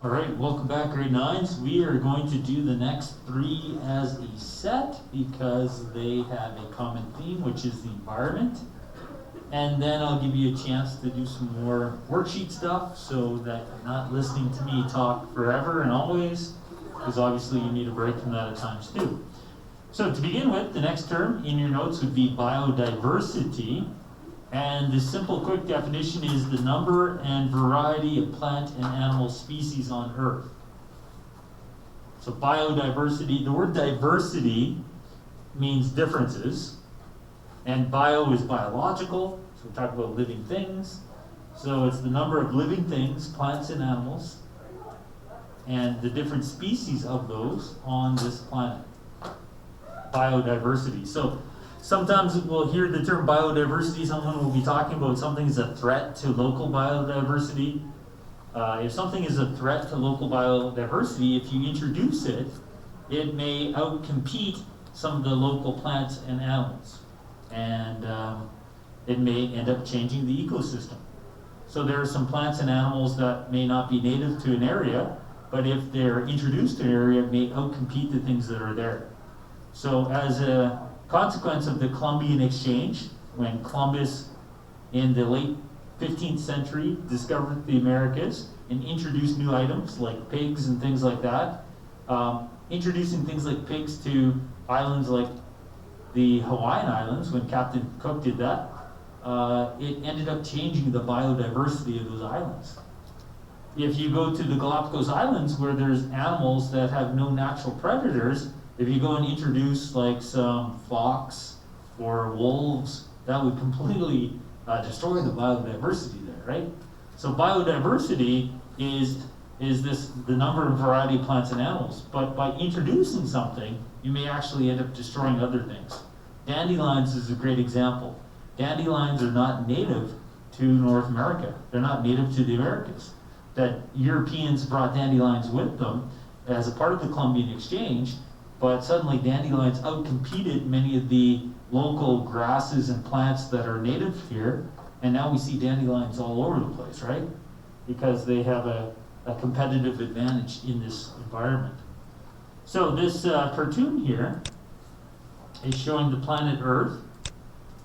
All right, welcome back, grade 9s. We are going to do the next 3 as a set because they have a common theme, which is the environment. And then I'll give you a chance to do some more worksheet stuff so that you're not listening to me talk forever and always, because obviously you need a break from that at times too. So to begin with, the next term in your notes would be biodiversity. And the simple quick definition is the number and variety of plant and animal species on Earth. So biodiversity, the word diversity means differences, and bio is biological, so we talk about living things. So it's the number of living things, plants and animals, and the different species of those on this planet. Biodiversity. So sometimes we'll hear the term biodiversity, someone will be talking about something is a threat to local biodiversity. If something is a threat to local biodiversity, if you introduce it, it may outcompete some of the local plants and animals. And it may end up changing the ecosystem. So there are some plants and animals that may not be native to an area, but if they're introduced to an area, it may outcompete the things that are there. So as a consequence of the Columbian Exchange, when Columbus in the late 15th century discovered the Americas and introduced new items like pigs and things like that, introducing things like pigs to islands like the Hawaiian Islands, when Captain Cook did that, it ended up changing the biodiversity of those islands. If you go to the Galapagos Islands where there's animals that have no natural predators, if you go and introduce like some fox or wolves, that would completely destroy the biodiversity there, right? So biodiversity is the number and variety of plants and animals. But by introducing something, you may actually end up destroying other things. Dandelions is a great example. Dandelions are not native to North America. They're not native to the Americas. That Europeans brought dandelions with them as a part of the Columbian Exchange, but suddenly dandelions outcompeted many of the local grasses and plants that are native here, and now we see dandelions all over the place, right? Because they have a competitive advantage in this environment. So this cartoon here is showing the planet Earth,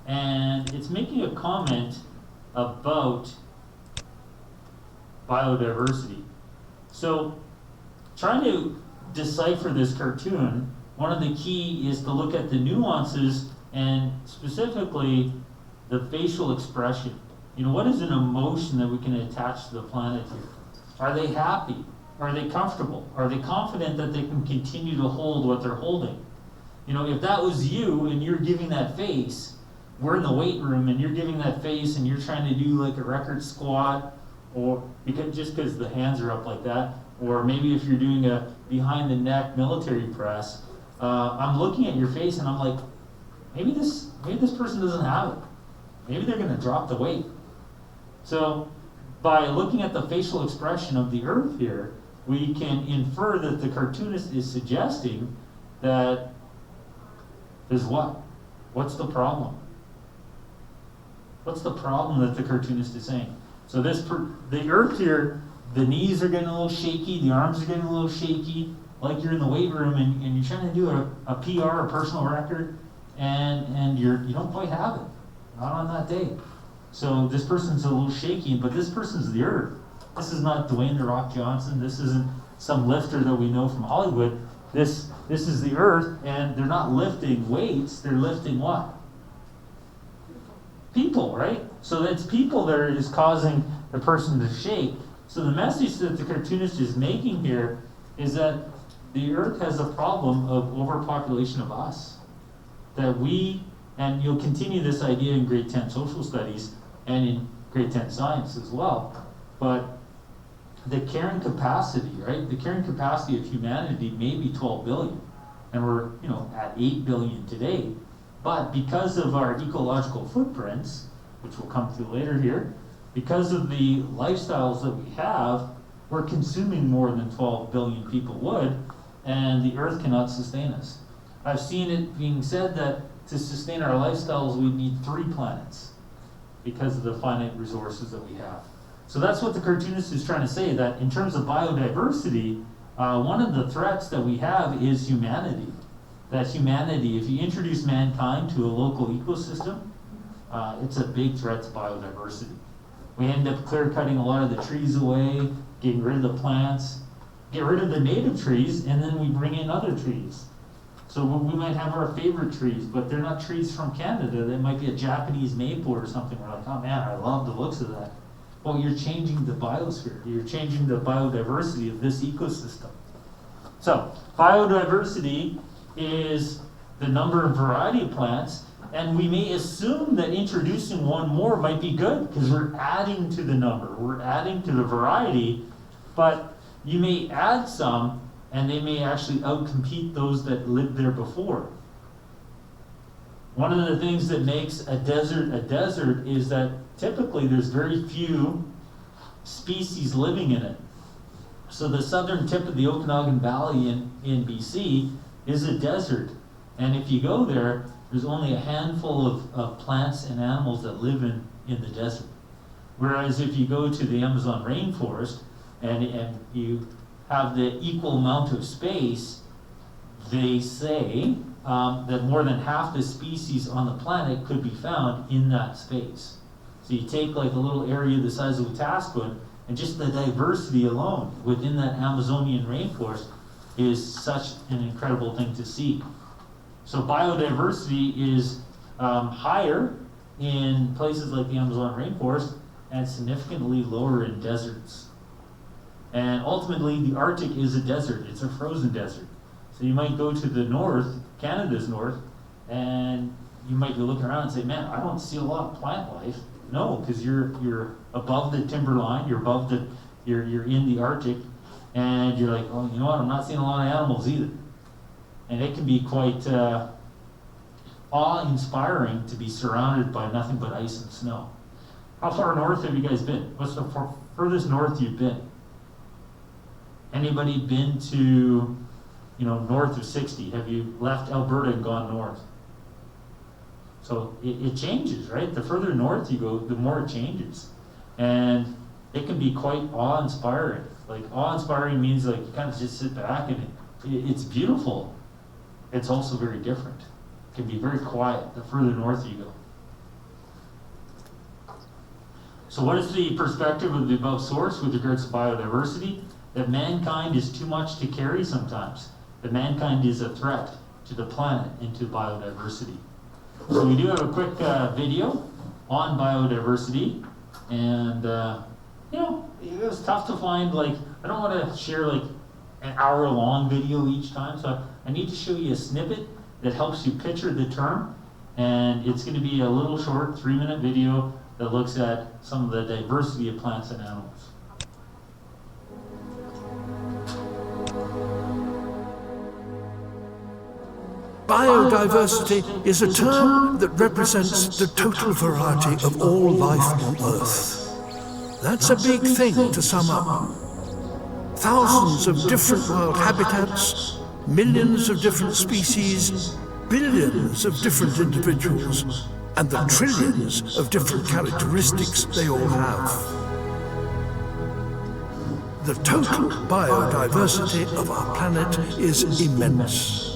and it's making a comment about biodiversity. So trying to decipher this cartoon, one of the key is to look at the nuances and specifically the facial expression. You know, what is an emotion that we can attach to the planet here? Are they happy? Are they comfortable? Are they confident that they can continue to hold what they're holding? You know, if that was you and you're giving that face, we're in the weight room and you're giving that face and you're trying to do like a record squat, or just because the hands are up like that, or maybe if you're doing a behind the neck military press, I'm looking at your face and I'm like, maybe this person doesn't have it. Maybe they're going to drop the weight. So by looking at the facial expression of the Earth here, we can infer that the cartoonist is suggesting that there's what? What's the problem? What's the problem that the cartoonist is saying? So the Earth here, the knees are getting a little shaky, the arms are getting a little shaky, like you're in the weight room and you're trying to do a PR, a personal record, and you don't quite have it. Not on that day. So this person's a little shaky, but this person's the Earth. This is not Dwayne "The Rock" Johnson. This isn't some lifter that we know from Hollywood. This is the Earth, and they're not lifting weights. They're lifting what? People, right? So it's people that is causing the person to shake. So the message that the cartoonist is making here is that the Earth has a problem of overpopulation of us. That we, and you'll continue this idea in grade 10 social studies and in grade 10 science as well, but the carrying capacity, right? The carrying capacity of humanity may be 12 billion, and we're, at 8 billion today. But because of our ecological footprints, which we'll come to later here, because of the lifestyles that we have, we're consuming more than 12 billion people would, and the Earth cannot sustain us. I've seen it being said that to sustain our lifestyles, we need 3 planets because of the finite resources that we have. So that's what the cartoonist is trying to say, that in terms of biodiversity, one of the threats that we have is humanity. That humanity, if you introduce mankind to a local ecosystem, it's a big threat to biodiversity. We end up clear cutting a lot of the trees away, getting rid of the plants, get rid of the native trees, and then we bring in other trees. So we might have our favorite trees, but they're not trees from Canada. They might be a Japanese maple or something. We're like, oh man, I love the looks of that. Well, you're changing the biosphere. You're changing the biodiversity of this ecosystem. So biodiversity is the number and variety of plants, and we may assume that introducing one more might be good because we're adding to the number, we're adding to the variety, but you may add some and they may actually outcompete those that lived there before. One of the things that makes a desert is that typically there's very few species living in it. So the southern tip of the Okanagan Valley in BC is a desert. And if you go there, there's only a handful of plants and animals that live in the desert. Whereas if you go to the Amazon rainforest and you have the equal amount of space, they say that more than half the species on the planet could be found in that space. So you take like a little area the size of Wetaskiwin, and just the diversity alone within that Amazonian rainforest is such an incredible thing to see. So biodiversity is higher in places like the Amazon rainforest and significantly lower in deserts. And ultimately, the Arctic is a desert. It's a frozen desert. So you might go to the north, Canada's north, and you might be looking around and say, man, I don't see a lot of plant life. No, because you're above the timberline, you're in the Arctic, and you're like, oh, you know what, I'm not seeing a lot of animals either. And it can be quite awe-inspiring to be surrounded by nothing but ice and snow. How far north have you guys been? What's the furthest north you've been? Anybody been to, north of 60? Have you left Alberta and gone north? So it changes, right? The further north you go, the more it changes. And it can be quite awe-inspiring. Like, awe-inspiring means like you kind of just sit back and it's beautiful. It's also very different. It can be very quiet the further north you go. So what is the perspective of the above source with regards to biodiversity? That mankind is too much to carry sometimes. That mankind is a threat to the planet and to biodiversity. So we do have a quick video on biodiversity, and it was tough to find. Like, I don't want to share like an hour-long video each time, so I need to show you a snippet that helps you picture the term, and it's going to be a little short 3-minute video that looks at some of the diversity of plants and animals. Biodiversity is a term that represents the total variety of all life on Earth. That's a big thing to sum up. Thousands of different wild habitats, millions of different species, billions of different individuals, and the trillions of different characteristics they all have. The total biodiversity of our planet is immense.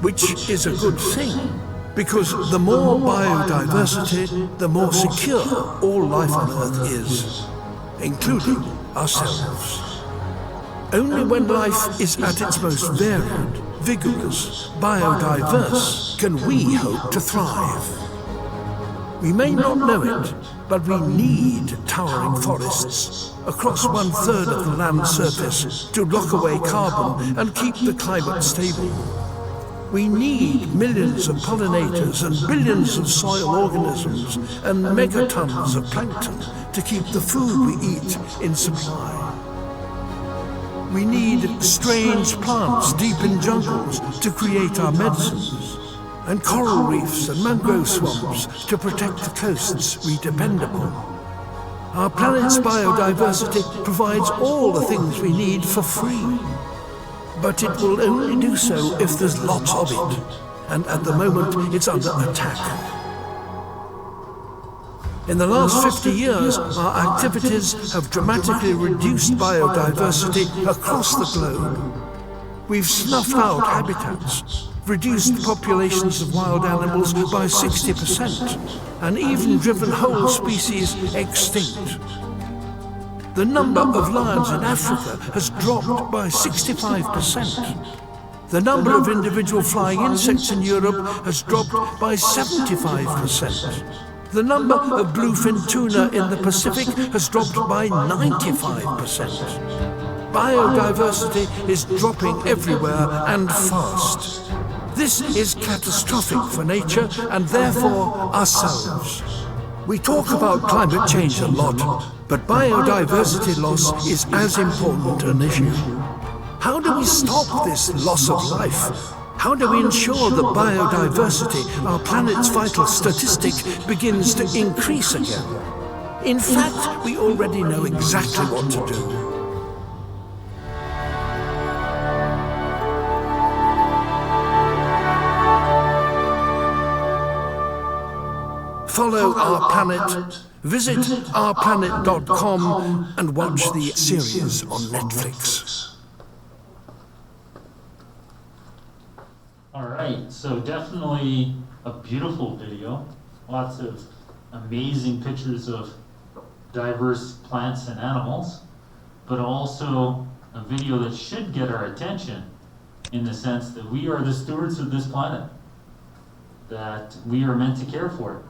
Which is a good thing, because the more biodiversity, the more secure all life on Earth is, including ourselves. Only when life is at its most varied, vigorous, biodiverse, can we hope to thrive. We may not know it, but we need towering forests across 1/3 of the land surface to lock away carbon and keep the climate stable. We need millions of pollinators and billions of soil organisms and megatons of plankton to keep the food we eat in supply. We need strange plants deep in jungles to create our medicines, and coral reefs and mangrove swamps to protect the coasts we depend upon. Our planet's biodiversity provides all the things we need for free. But it will only do so if there's lots of it, and at the moment it's under attack. In the last 50 years, our activities have dramatically reduced biodiversity across the globe. We've snuffed out habitats, reduced populations of wild animals by 60%, and even driven whole species extinct. The number of lions in Africa has dropped by 65%. The number of individual flying insects in Europe has dropped by 75%. The number of bluefin tuna in the Pacific has dropped by 95%. Biodiversity is dropping everywhere and fast. This is catastrophic for nature and therefore ourselves. We talk about climate change a lot, but biodiversity loss is as important an issue. How do we stop this loss of life? How do we ensure that biodiversity, our planet's vital statistic, begins to increase again? In fact, we already know exactly what to do. Follow Our Planet, visit ourplanet.com and watch the series on Netflix. All right, so definitely a beautiful video. Lots of amazing pictures of diverse plants and animals, but also a video that should get our attention in the sense that we are the stewards of this planet, that we are meant to care for it.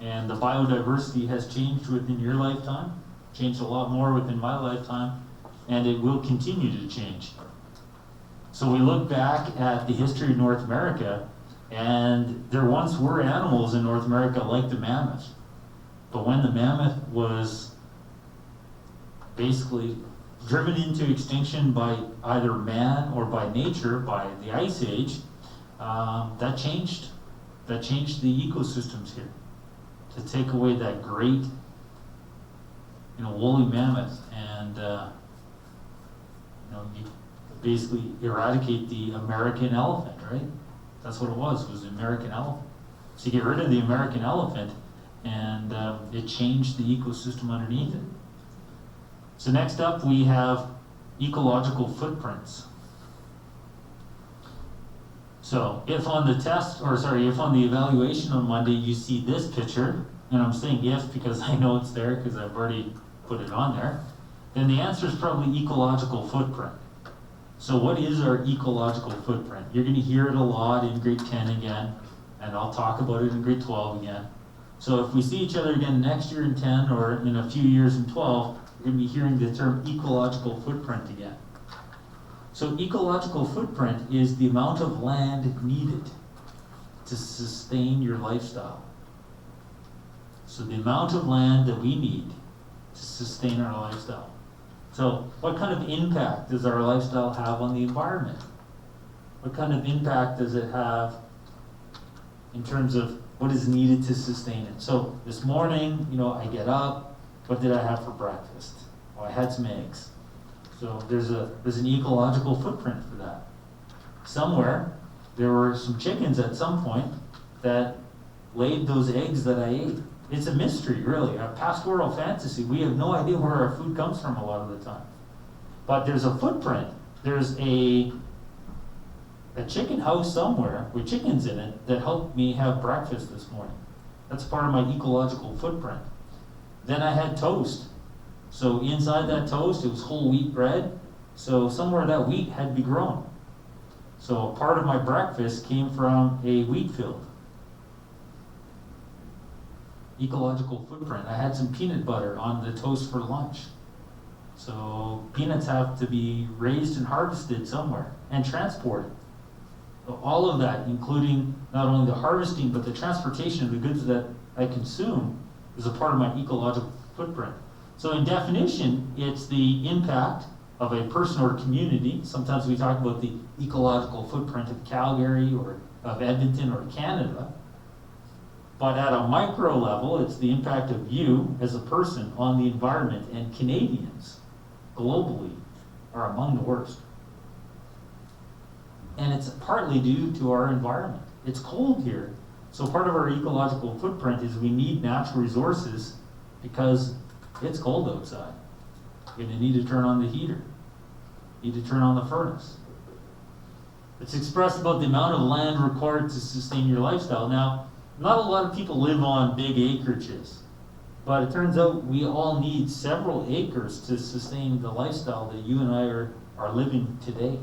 And the biodiversity has changed within your lifetime, changed a lot more within my lifetime, and it will continue to change. So we look back at the history of North America, and there once were animals in North America like the mammoth. But when the mammoth was basically driven into extinction by either man or by nature, by the Ice Age, that changed the ecosystems here. To take away that great, woolly mammoth and you basically eradicate the American elephant, right? That's what it was the American elephant. So you get rid of the American elephant, and it changed the ecosystem underneath it. So next up we have ecological footprints. So if on the if on the evaluation on Monday you see this picture, and I'm saying if because I know it's there because I've already put it on there, then the answer is probably ecological footprint. So what is our ecological footprint? You're going to hear it a lot in grade 10 again, and I'll talk about it in grade 12 again. So if we see each other again next year in 10 or in a few years in 12, we're going to be hearing the term ecological footprint again. So ecological footprint is the amount of land needed to sustain your lifestyle. So the amount of land that we need to sustain our lifestyle. So what kind of impact does our lifestyle have on the environment? What kind of impact does it have in terms of what is needed to sustain it? So this morning, I get up, what did I have for breakfast? Well, I had some eggs. So there's an ecological footprint for that. Somewhere, there were some chickens at some point that laid those eggs that I ate. It's a mystery, really, a pastoral fantasy. We have no idea where our food comes from a lot of the time. But there's a footprint. There's a chicken house somewhere with chickens in it that helped me have breakfast this morning. That's part of my ecological footprint. Then I had toast. So inside that toast, it was whole wheat bread. So somewhere that wheat had to be grown. So a part of my breakfast came from a wheat field. Ecological footprint. I had some peanut butter on the toast for lunch. So peanuts have to be raised and harvested somewhere and transported. So all of that, including not only the harvesting, but the transportation of the goods that I consume, is a part of my ecological footprint. So in definition, it's the impact of a person or community. Sometimes we talk about the ecological footprint of Calgary or of Edmonton or Canada. But at a micro level, it's the impact of you as a person on the environment, and Canadians globally are among the worst. And it's partly due to our environment. It's cold here, So part of our ecological footprint is we need natural resources because it's cold outside. You're gonna need to turn on the heater, need to turn on the furnace. It's expressed about the amount of land required to sustain your lifestyle. Now, not a lot of people live on big acreages, but it turns out we all need several acres to sustain the lifestyle that you and I are living today.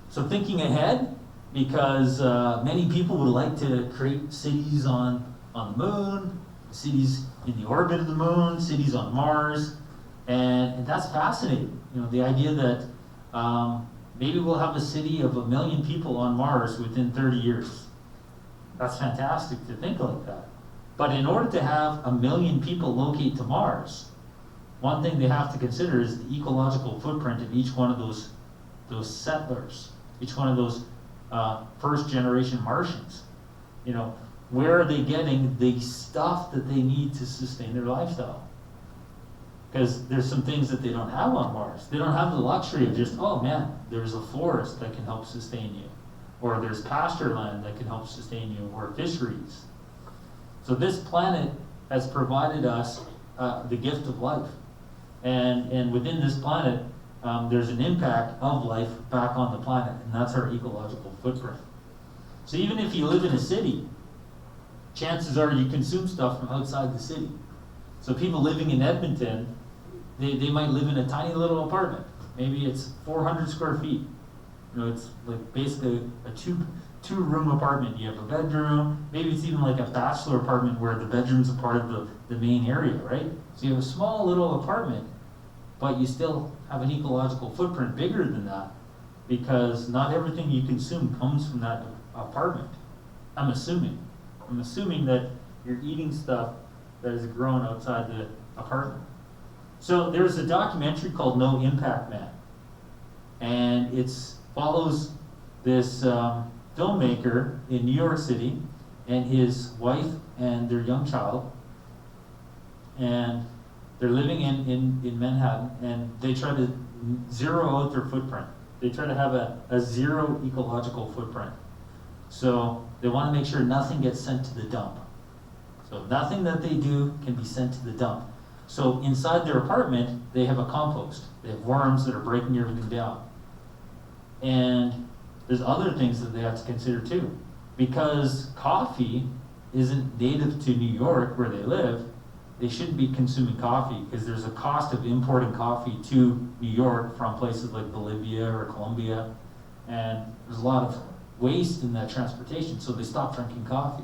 So thinking ahead, because many people would like to create cities on the moon, cities in the orbit of the moon, cities on Mars, and that's fascinating. You know, the idea that maybe we'll have a city of 1 million people on Mars within 30 years. That's fantastic to think like that. But in order to have 1 million people locate to Mars, one thing they have to consider is the ecological footprint of each one of those settlers, each one of those first generation Martians. You know, where are they getting the stuff that they need to sustain their lifestyle? Because there's some things that they don't have on Mars. They don't have the luxury of just, oh man, there's a forest that can help sustain you, or there's pasture land that can help sustain you, or fisheries. So this planet has provided us the gift of life. And within this planet, there's an impact of life back on the planet, and that's our ecological footprint. So even if you live in a city, chances are you consume stuff from outside the city. So people living in Edmonton, they might live in a tiny little apartment. Maybe it's 400 square feet. You know, it's like basically a two-room apartment. You have a bedroom, maybe it's even like a bachelor apartment where the bedroom's a part of the main area, right? So you have a small little apartment, but you still have an ecological footprint bigger than that because not everything you consume comes from that apartment. I'm assuming that you're eating stuff that is grown outside the apartment. So there's a documentary called No Impact Man, and it follows this filmmaker in New York City and his wife and their young child, and they're living in Manhattan, and they try to zero out their footprint. They try to have a zero ecological footprint. So they want to make sure nothing gets sent to the dump. So nothing that they do can be sent to the dump. So inside their apartment, they have a compost. They have worms that are breaking everything down. And there's other things that they have to consider too. Because coffee isn't native to New York where they live, they shouldn't be consuming coffee because there's a cost of importing coffee to New York from places like Bolivia or Colombia. And there's a lot of waste in that transportation, so they stop drinking coffee.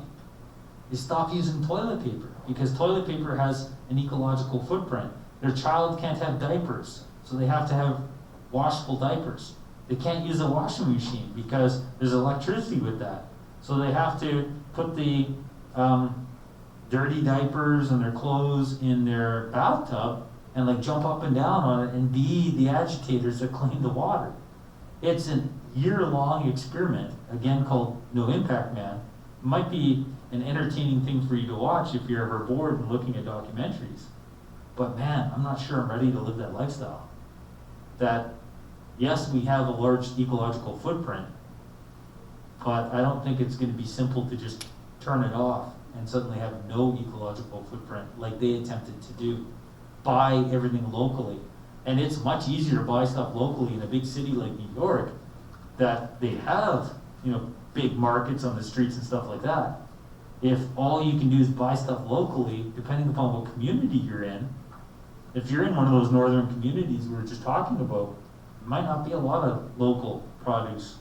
They stop using toilet paper because toilet paper has an ecological footprint. Their child can't have diapers, so they have to have washable diapers. They can't use a washing machine because there's electricity with that. So they have to put the dirty diapers and their clothes in their bathtub and like jump up and down on it and be the agitators that clean the water. It's a year-long experiment, again called No Impact Man. It might be an entertaining thing for you to watch if you're ever bored and looking at documentaries. But man, I'm not sure I'm ready to live that lifestyle. That, yes, we have a large ecological footprint, but I don't think it's going to be simple to just turn it off and suddenly have no ecological footprint like they attempted to do. Buy everything locally. And it's much easier to buy stuff locally in a big city like New York that they have, you know, big markets on the streets and stuff like that. If all you can do is buy stuff locally, depending upon what community you're in, if you're in one of those northern communities we were just talking about, there might not be a lot of local produce,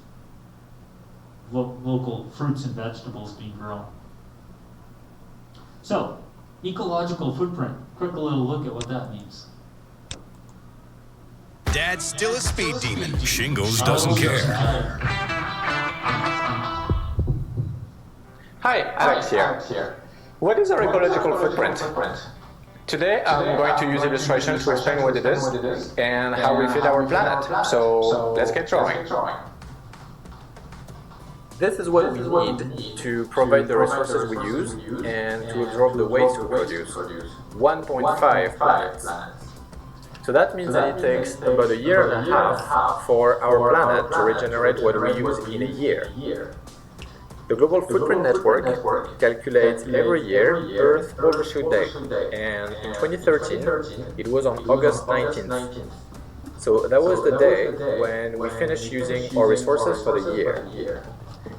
local fruits and vegetables being grown. So, ecological footprint, quick little look at what that means. Dad's still a speed demon. Shingles doesn't care. Hi, Alex here. What is our ecological footprint? Today I'm going to use illustration to explain what it is and how we feed our planet. So let's get drawing. This is what we need to provide the resources we use and to absorb the waste we produce. 1.5 planets. So that means that it takes about a year and a half for our planet to regenerate what we use in a year. The Global Footprint Network calculates every year Earth Overshoot Day, and in 2013 it was on August 19th. So that was the day when we finished using our resources for the year.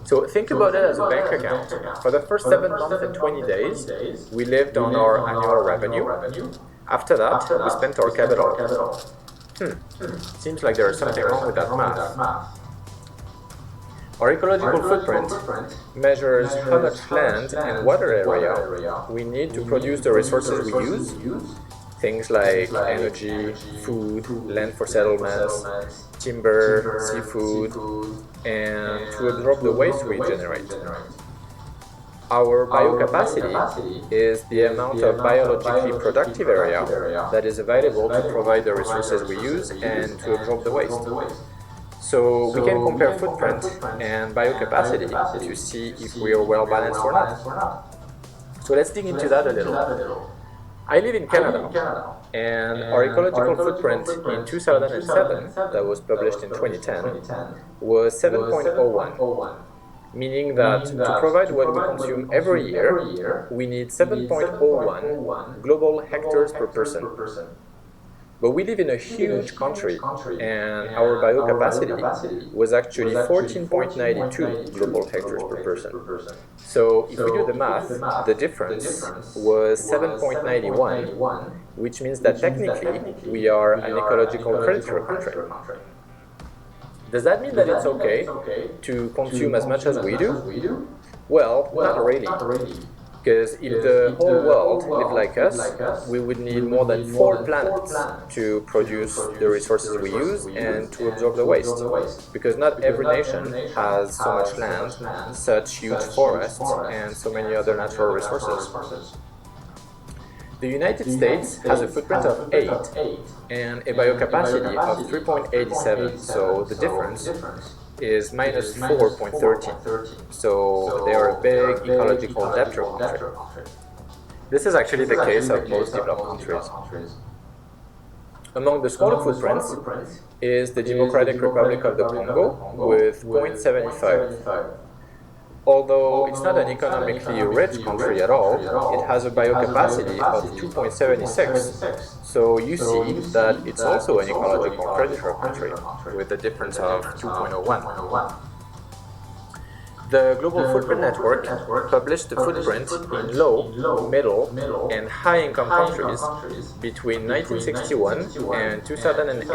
So think about it as a bank account. For the first 7 months and 20 days, we lived on our annual revenue. After that, we spent our capital. Seems like there is something wrong with that math. Our ecological footprint measures how much land and water area we need to produce the resources we use, things like energy, food, land for settlements, timber, seafood, and to absorb the waste we generate. Our biocapacity is the amount of biologically productive area that is available to provide the resources we use and to absorb the waste. So we can compare footprint and biocapacity to see if we are well balanced or not. So let's dig into that a little. I live in Canada, and our ecological footprint in 2007, that was published in 2010, was 7.01, meaning that to provide what we consume every year, we need 7.01 global hectares per person. But we live in a huge country, and our biocapacity was actually 14.92 global hectares per person. So if we do the math, the difference was 7.91, which means that technically we are an ecological predator country. Does that mean that it's okay to consume as much as we do? Well, not really. Because if the whole world lived like us, we would need more than 4 planets to produce the resources we use and to absorb the waste. Because not every nation has so much land, such huge forests, and so many other natural resources. The United States has a footprint of 8 and a biocapacity of 3.87, so the difference is minus 4.13. So they are a big ecological debtor country. This is actually the case of most developed countries. Among the smaller footprints is the Democratic Republic of the Congo with 0.75. Although it's not an economically rich country at all, it has a biocapacity of 2.76. So you see that it's also an ecological predator country with a difference of 2.01. The Global Footprint Network published the footprint in low, middle, and high-income countries between 1961 and 2008.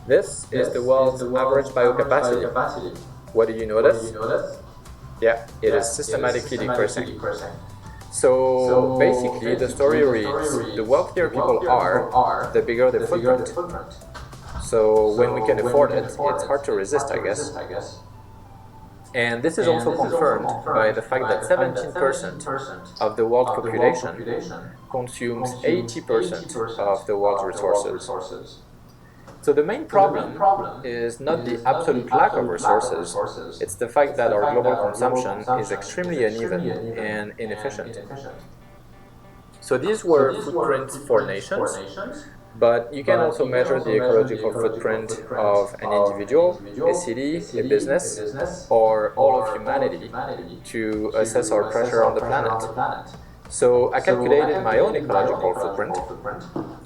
This is the world's average biocapacity. What do you notice? Yeah, it is systematically decreasing. So basically, the story reads, the wealthier people are, the bigger the footprint. So when we can afford it, it's hard to resist, I guess. And this is also confirmed by the fact that 17% of the world population consumes 80% of the world's resources. So the main problem is not the absolute lack of resources, it's the fact that our global consumption is extremely uneven and inefficient. So these were footprints for nations, but you can also measure the ecological footprint of an individual, a city, a business, or all of humanity to assess our pressure on the planet. So I calculated my own ecological footprint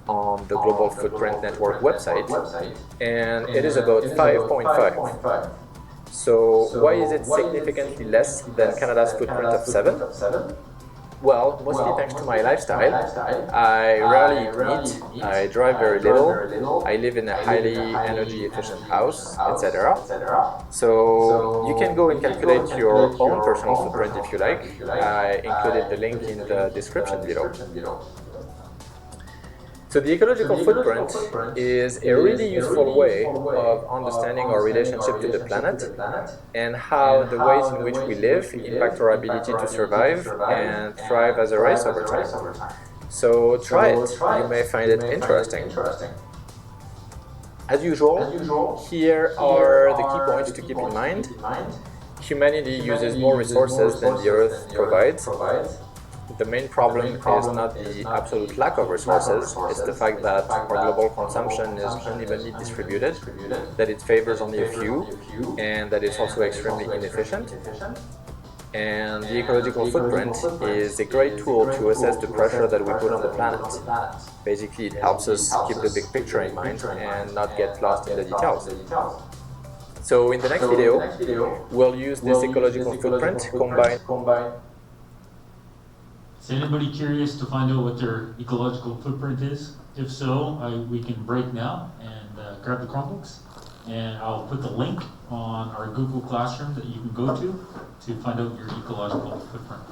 on the Global Footprint Network website, and it is about 5.5. So why is it significantly less than Canada's footprint of 7? Well, mostly thanks to my lifestyle. I rarely eat meat, I drive very little, I live in a highly energy efficient house, etc. So you can go and calculate your own personal footprint if you like. I included the link in the description below. So the ecological footprint is a really useful way of understanding our relationship to the planet and how the ways in which we live impact our ability to survive and thrive as a race over time. So try it, you may find it interesting. As usual, here are the key points to keep in mind. Humanity uses more resources than the Earth provides. The main problem is not the absolute lack of resources, it's the fact that our global consumption is unevenly distributed, that it favors only a few, and that it's also extremely inefficient. And the ecological footprint is a great tool to assess the pressure that we put on the planet. Basically, it helps us keep the big picture in mind and not get lost in the details. So in the next video, we'll use this ecological footprint combined. Is anybody curious to find out what their ecological footprint is? If so, we can break now and grab the Chromebooks, and I'll put the link on our Google Classroom that you can go to find out your ecological footprint.